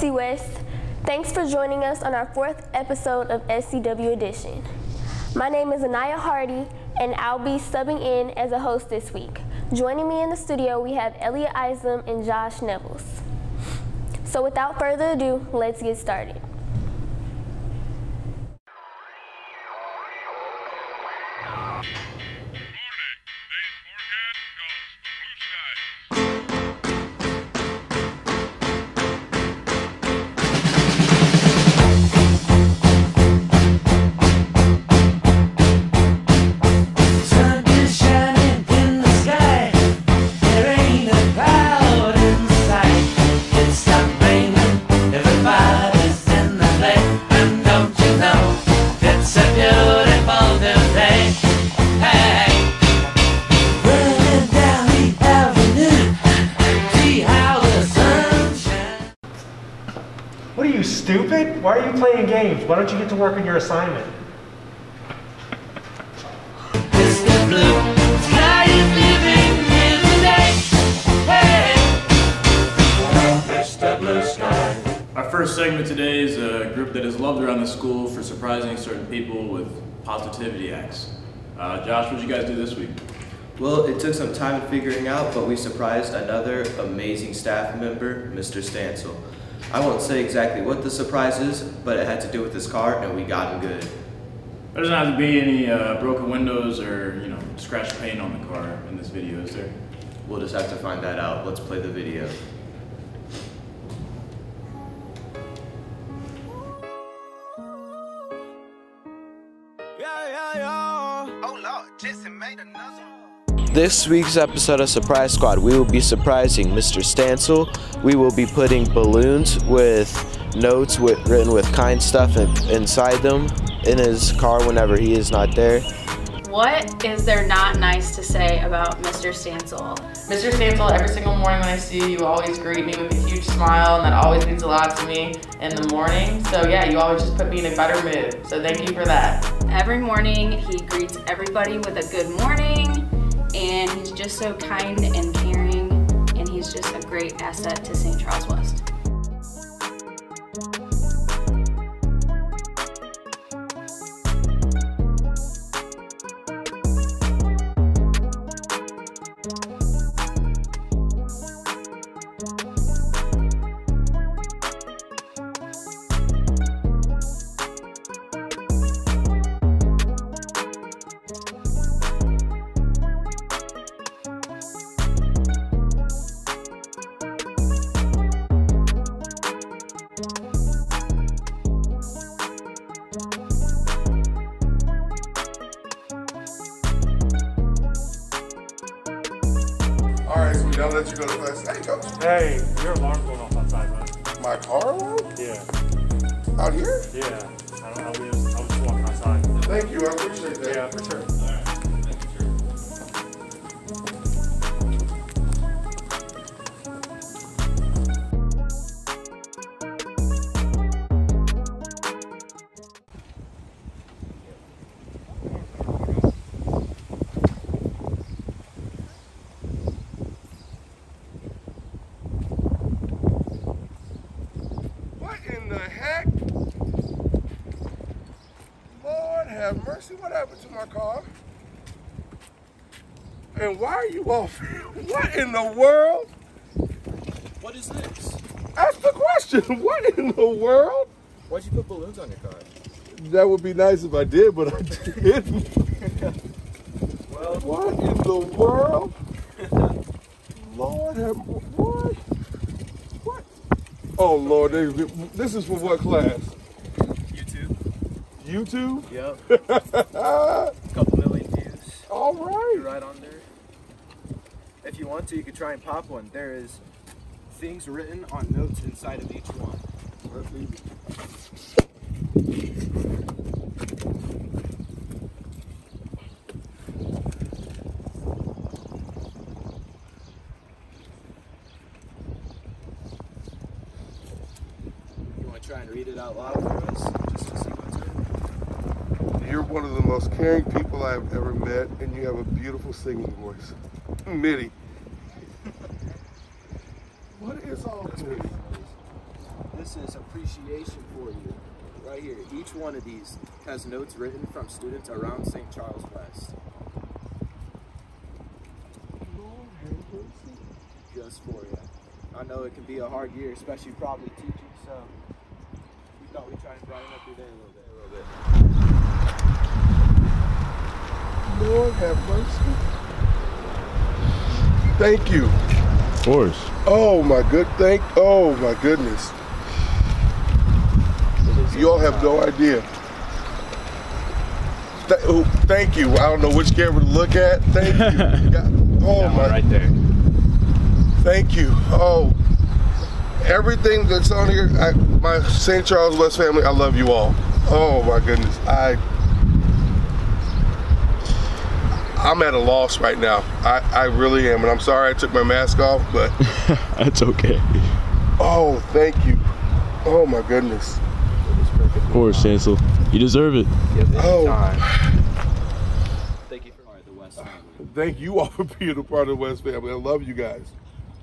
SC West. Thanks for joining us on our 4th episode of SCW Edition. My name is Anaya Hardy, and I'll be subbing in as a host this week. Joining me in the studio, we have Elliot Isom and Josh Nevels. So without further ado, let's get started. What are you, stupid? Why are you playing games? Why don't you get to work on your assignment? Our first segment today is a group that is loved around the school for surprising certain people with positivity acts. Josh, what did you guys do this week? Well, it took some time in figuring out, but we surprised another amazing staff member, Mr. Stansel. I won't say exactly what the surprise is, but it had to do with his car, and we got him good. There doesn't have to be any broken windows or, scratched paint on the car in this video, is there? We'll just have to find that out. Let's play the video. Oh Lord, Jason made another. This week's episode of Surprise Squad, we will be surprising Mr. Stansel. We will be putting balloons with notes written with kind stuff inside them in his car whenever he is not there. What is there not nice to say about Mr. Stansel? Mr. Stansel, every single morning when I see you, you always greet me with a huge smile, and that always means a lot to me in the morning. So yeah, you always just put me in a better mood. So thank you for that. Every morning he greets everybody with a good morning, and he's just so kind and caring, and he's just a great asset to St. Charles West. Alright, so now let you go to class. Hey, coach. Hey, your alarm's going off outside, man. My car alarm? Yeah. Out here? Yeah. I was just walking outside. Thank you, I appreciate that. Yeah, for sure. What in the heck? Lord have mercy, what happened to my car? And why are you off? What in the world? What is this? Ask the question, what in the world? Why'd you put balloons on your car? That would be nice if I did, but I didn't. Well, What in the world? Lord have, what? What? Oh Lord, this is for what class? YouTube. YouTube? Yep. Couple million views. All right. You're right on there. If you want to, you could try and pop one. There is things written on notes inside of each one. Let's leave it. You want to try and read it out loud for us, just to see what's in it? You're one of the most caring people I've ever met, and you have a beautiful singing voice. Mitty. What is all this? This is appreciation for you. Right here. Each one of these has notes written from students around St. Charles West. Just for you. I know it can be a hard year, especially probably teaching, so we thought we'd try and brighten up your day a little bit. Lord have mercy. Thank you. Of course. Oh my goodness. You all have no idea. Thank you. I don't know which camera to look at. Thank you. Oh my. Right there. Thank you. Oh, everything that's on here, my St. Charles West family, I love you all. Oh my goodness. I'm at a loss right now. I really am, and I'm sorry I took my mask off, but that's okay. Oh, thank you. Oh my goodness. Of course, Stancil. You deserve it. Oh. Thank you for the West family. Thank you all for being a part of the West family. I love you guys.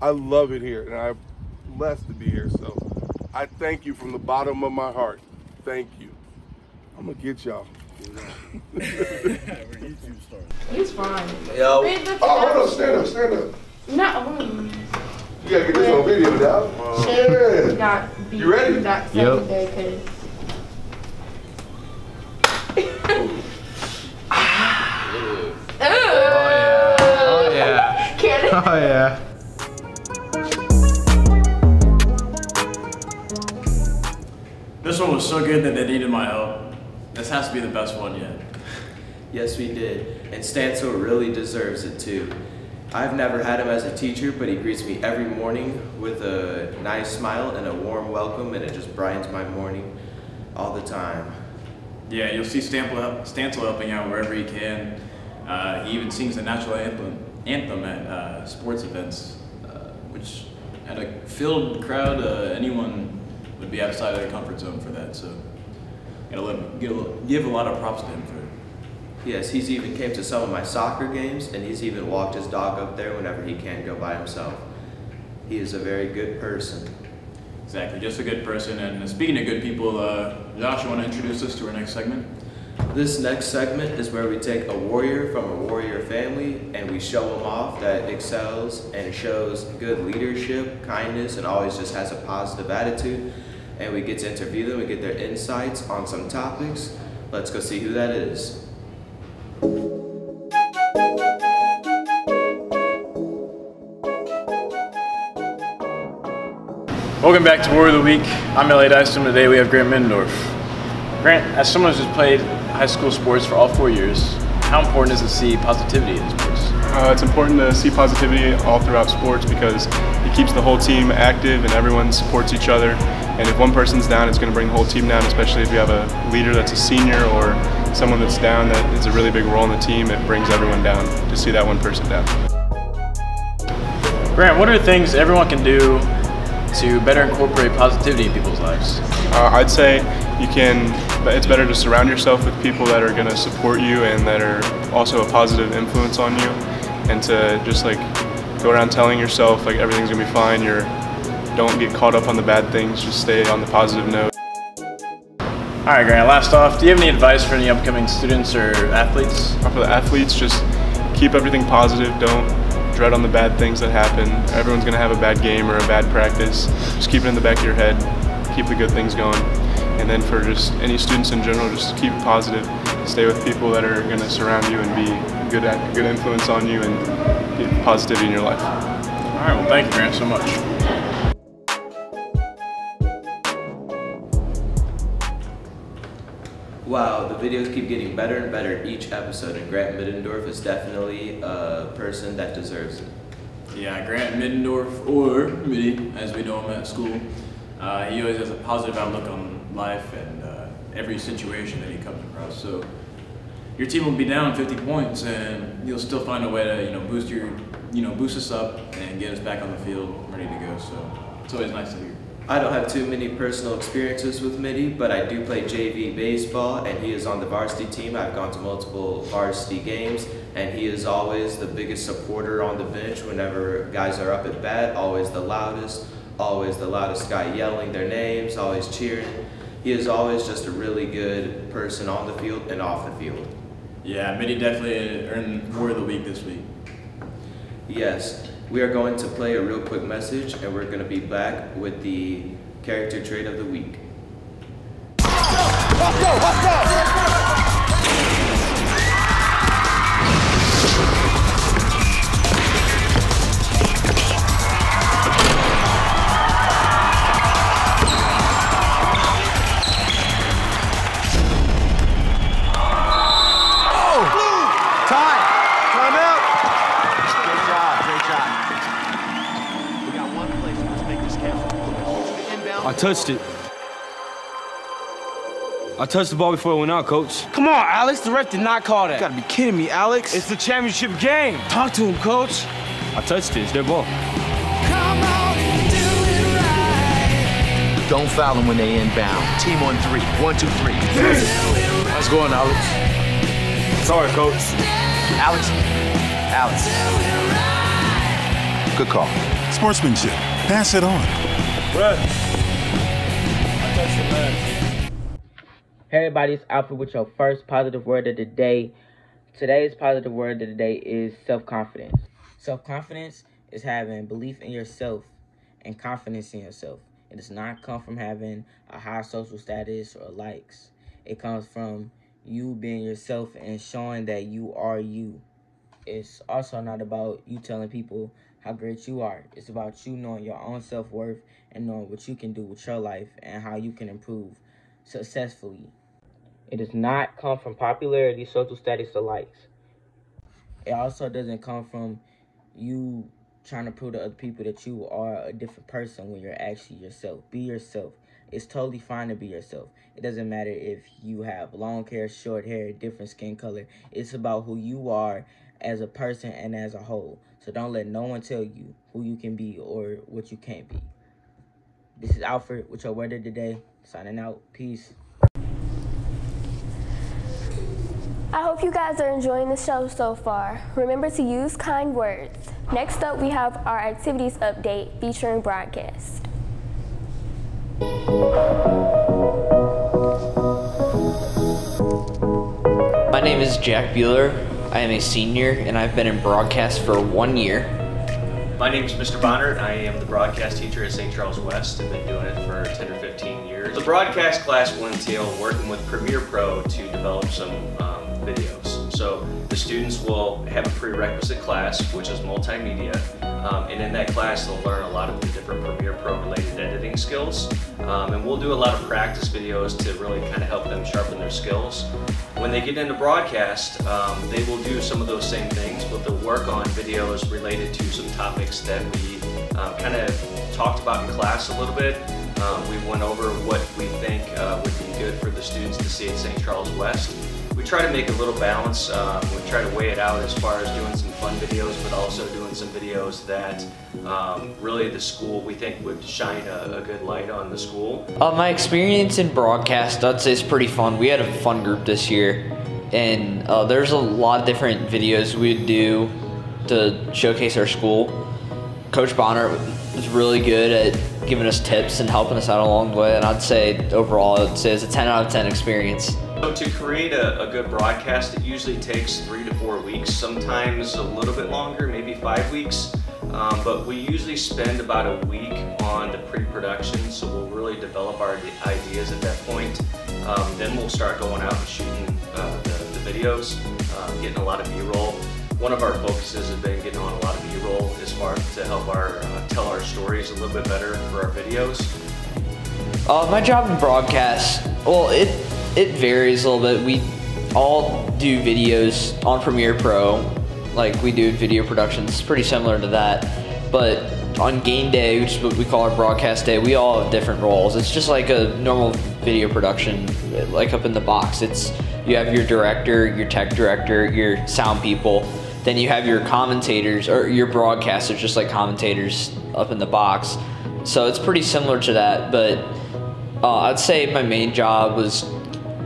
I love it here, and I'm blessed to be here. So I thank you from the bottom of my heart. Thank you. I'm gonna get y'all. He's fine. Yo. Hold on, stand up. No. You gotta get this on video now. Got You ready? That Yep. day, Oh yeah. Oh yeah. This one was so good that they needed my help. This has to be the best one yet. Yes, we did. And Stancil really deserves it too. I've never had him as a teacher, but he greets me every morning with a nice smile and a warm welcome, and it just brightens my morning all the time. Yeah, you'll see Stancil helping out wherever he can. He even sings the national anthem at sports events, which at a filled crowd, anyone would be outside of their comfort zone for that. So, gotta give a lot of props to him for it. Yes, he's even came to some of my soccer games, and he's even walked his dog up there whenever he can't go by himself. He is a very good person. Exactly, just a good person. And speaking of good people, Josh, you want to introduce us to our next segment? This next segment is where we take a warrior from a warrior family and we show him off that excels and shows good leadership, kindness, and always just has a positive attitude. And we get to interview them and get their insights on some topics. Let's go see who that is. Welcome back to Warrior of the Week. I'm L.A. Dyson. Today we have Grant Middendorf. Grant, as someone who's played high school sports for all 4 years, how important is it to see positivity in sports? It's important to see positivity all throughout sports because it keeps the whole team active and everyone supports each other. And if one person's down, it's going to bring the whole team down, especially if you have a leader that's a senior or someone that's down that is a really big role in the team. It brings everyone down to see that one person down. Grant, what are things everyone can do to better incorporate positivity in people's lives? I'd say it's better to surround yourself with people that are going to support you and that are also a positive influence on you, and to just like go around telling yourself like everything's going to be fine. Don't get caught up on the bad things, just stay on the positive note. All right, Grant, last off, do you have any advice for any upcoming students or athletes? For the athletes, just keep everything positive. Don't dread on the bad things that happen. Everyone's going to have a bad game or a bad practice. Just keep it in the back of your head. Keep the good things going. And then for just any students in general, just keep it positive. Stay with people that are going to surround you and be good influence on you and get positivity in your life. All right, well, thank you, Grant, so much. Wow, the videos keep getting better and better each episode, and Grant Middendorf is definitely a person that deserves it. Yeah, Grant Middendorf, or Mitty, as we know him at school, he always has a positive outlook on life and every situation that he comes across. So your team will be down 50 points, and you'll still find a way to boost us up and get us back on the field ready to go. So it's always nice to hear. I don't have too many personal experiences with Mitty, but I do play JV baseball, and he is on the varsity team. I've gone to multiple varsity games, and he is always the biggest supporter on the bench whenever guys are up at bat, always the loudest, always the loudest guy yelling their names, always cheering. He is always just a really good person on the field and off the field. Yeah, Mitty definitely earned Word of the Week this week. Yes, we are going to play a real quick message, and we're going to be back with the character trait of the week. Let's go, let's go! I touched it. I touched the ball before it went out, Coach. Come on, Alex. The ref did not call that. You gotta be kidding me, Alex. It's the championship game. Talk to him, Coach. I touched it. It's their ball. Come on and do it right. Don't foul them when they inbound. Team on 3. 1, 2, 3. Nice going, Alex. Sorry, Coach. Alex. Good call. Sportsmanship. Pass it on. Red. Hey everybody, it's Alfred with your first positive word of the day. Today's positive word of the day is self-confidence. Self-confidence is having belief in yourself and confidence in yourself. It does not come from having a high social status or likes. It comes from you being yourself and showing that you are you. It's also not about you telling people how great you are. It's about you knowing your own self-worth and knowing what you can do with your life and how you can improve successfully. It does not come from popularity, social status, or likes. It also doesn't come from you trying to prove to other people that you are a different person when you're actually yourself. Be yourself. It's totally fine to be yourself. It doesn't matter if you have long hair, short hair, different skin color. It's about who you are as a person and as a whole. So don't let no one tell you who you can be or what you can't be. This is Alfred with your word of the day. Signing out. Peace. I hope you guys are enjoying the show so far. Remember to use kind words. Next up, we have our activities update featuring broadcast. My name is Jack Bueller. I am a senior and I've been in broadcast for 1 year. My name is Mr. Bonner. I am the broadcast teacher at St. Charles West. I've been doing it for 10 or 15 years. The broadcast class will entail working with Premiere Pro to develop some videos. So the students will have a prerequisite class, which is multimedia, and in that class they'll learn a lot of the different Premiere Pro related editing skills. And we'll do a lot of practice videos to really kind of help them sharpen their skills. When they get into broadcast, they will do some of those same things, but they'll work on videos related to some topics that we kind of talked about in class a little bit. We went over what we think would be good for the students to see at St. Charles West. We try to make a little balance. We try to weigh it out as far as doing some fun videos, but also doing some videos that really the school we think would shine a good light on the school. My experience in broadcast, I'd say, is pretty fun. We had a fun group this year, and there's a lot of different videos we'd do to showcase our school. Coach Bonner was really good at giving us tips and helping us out along the way, and I'd say overall, it's a 10 out of 10 experience. So to create a good broadcast, it usually takes 3 to 4 weeks, sometimes a little bit longer, maybe 5 weeks. But we usually spend about a week on the pre-production, so we'll really develop our ideas at that point. Then we'll start going out and shooting the videos, getting a lot of B-roll. One of our focuses has been getting on a lot of B-roll as far as to help tell our stories a little bit better for our videos. My job in broadcast, well, it varies a little bit. We all do videos on Premiere Pro, like we do video productions. It's pretty similar to that. But on game day, which is what we call our broadcast day, we all have different roles. It's just like a normal video production, like up in the box. You have your director, your tech director, your sound people. Then you have your commentators, or your broadcasters, just like commentators up in the box. So it's pretty similar to that, but I'd say my main job was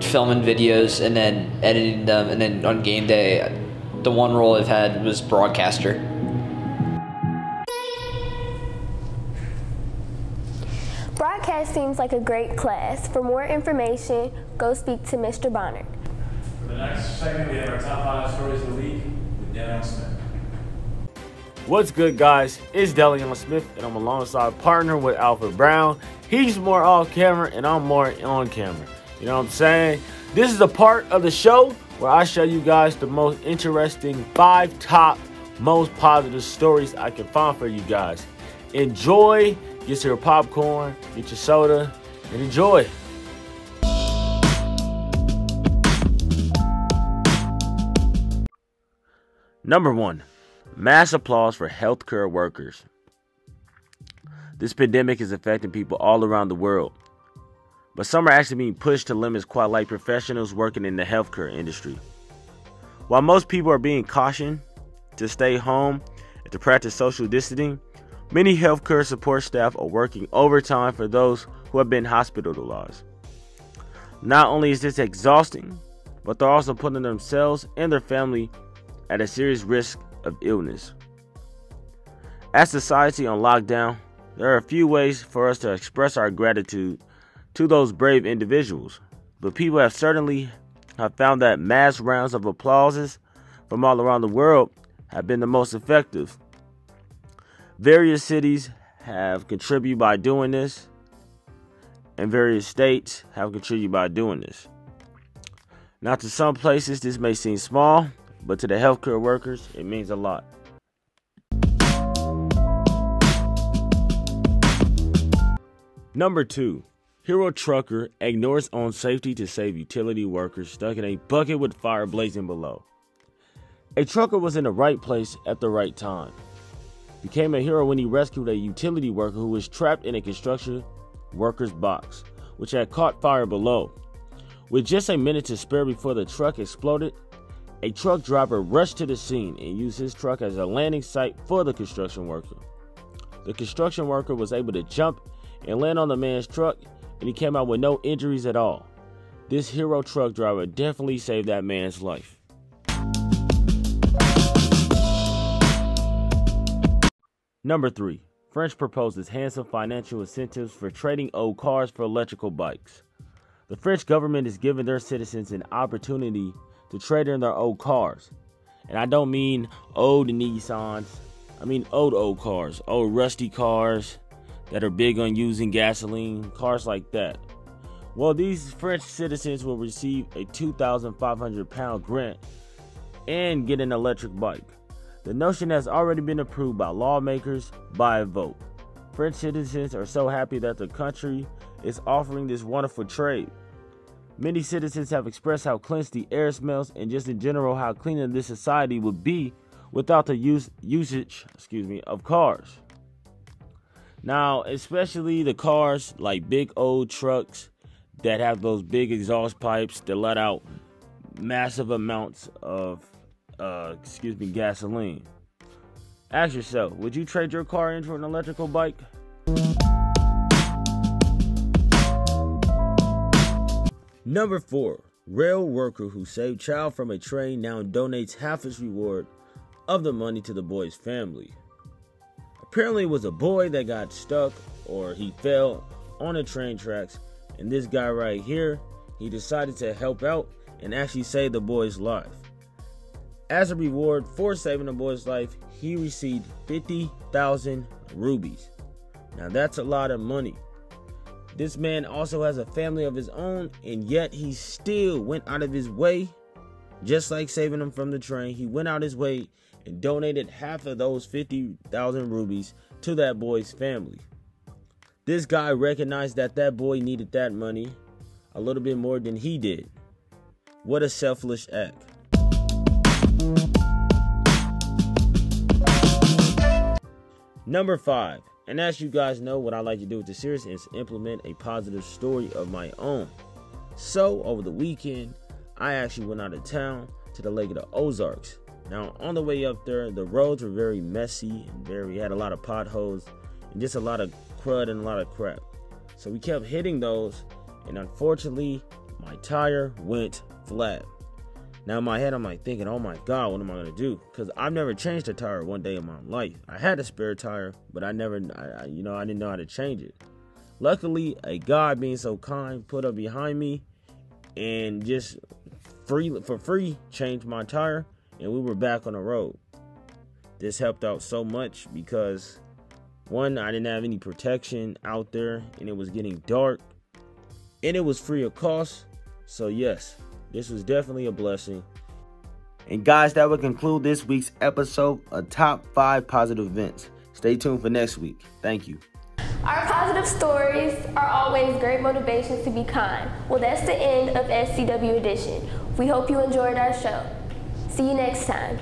filming videos and then editing them, and then on game day, the one role I've had was broadcaster. class seems like a great class. For more information, go speak to Mr. Bonner. For the next segment, we have our top 5 stories of the week with Daniel Smith. What's good, guys? It's Delion Smith, and I'm alongside partner with Alfred Brown. He's more off camera, and I'm more on camera. You know what I'm saying? This is the part of the show where I show you guys the most interesting 5 top most positive stories I can find for you guys. Enjoy, get your popcorn, get your soda, and enjoy. Number 1. Mass applause for healthcare workers. This pandemic is affecting people all around the world, but some are actually being pushed to limits, quite like professionals working in the healthcare industry. While most people are being cautioned to stay home and to practice social distancing, many healthcare support staff are working overtime for those who have been hospitalized. Not only is this exhausting, but they're also putting themselves and their family at a serious risk of illness. As society on lockdown, there are a few ways for us to express our gratitude to those brave individuals, but people have certainly found that mass rounds of applauses from all around the world have been the most effective. Various cities have contributed by doing this, and various states have contributed by doing this. Now, to some places this may seem small, but to the healthcare workers, it means a lot. Number 2. Hero trucker ignores own safety to save utility workers stuck in a bucket with fire blazing below. A trucker was in the right place at the right time. Became a hero when he rescued a utility worker who was trapped in a construction worker's box, which had caught fire below. With just a minute to spare before the truck exploded, a truck driver rushed to the scene and used his truck as a landing site for the construction worker. The construction worker was able to jump and land on the man's truck, and he came out with no injuries at all. This hero truck driver definitely saved that man's life. Number 3. French proposes handsome financial incentives for trading old cars for electrical bikes. The French government is giving their citizens an opportunity to trade in their old cars. And I don't mean old Nissans. I mean old cars. Old rusty cars that are big on using gasoline. Cars like that. Well, these French citizens will receive a £2,500 grant and get an electric bike. The notion has already been approved by lawmakers by a vote. French citizens are so happy that the country is offering this wonderful trade. Many citizens have expressed how clean the air smells and just in general how clean this society would be without the usage of cars. Now, especially the cars like big old trucks that have those big exhaust pipes that let out massive amounts of gasoline. Ask yourself, would you trade your car in for an electrical bike? Number 4. Rail worker who saved child from a train now donates half his reward of the money to the boy's family. Apparently it was a boy that got stuck or he fell on the train tracks, and this guy right here, he decided to help out and actually save the boy's life. As a reward for saving the boy's life, he received 50,000 rubies. Now that's a lot of money. This man also has a family of his own, and yet he still went out of his way, just like saving him from the train. He went out his way and donated half of those 50,000 rubies to that boy's family. This guy recognized that that boy needed that money a little bit more than he did. What a selfless act. Number 5. And as you guys know, what I like to do with the series is implement a positive story of my own. So, over the weekend, I actually went out of town to the Lake of the Ozarks. Now, on the way up there, the roads were very messy and had a lot of potholes and just a lot of crud and a lot of crap. So we kept hitting those, and unfortunately, my tire went flat. Now in my head, I'm like thinking, oh my God, what am I gonna do? Because I've never changed a tire one day in my life. I had a spare tire, but I didn't know how to change it. Luckily, a guy being so kind put up behind me and just for free changed my tire, and we were back on the road. This helped out so much because, one, I didn't have any protection out there, and it was getting dark, and it was free of cost. So yes, this was definitely a blessing. And guys, that will conclude this week's episode of Top 5 Positive Events. Stay tuned for next week. Thank you. Our positive stories are always great motivations to be kind. Well, that's the end of SCW Edition. We hope you enjoyed our show. See you next time.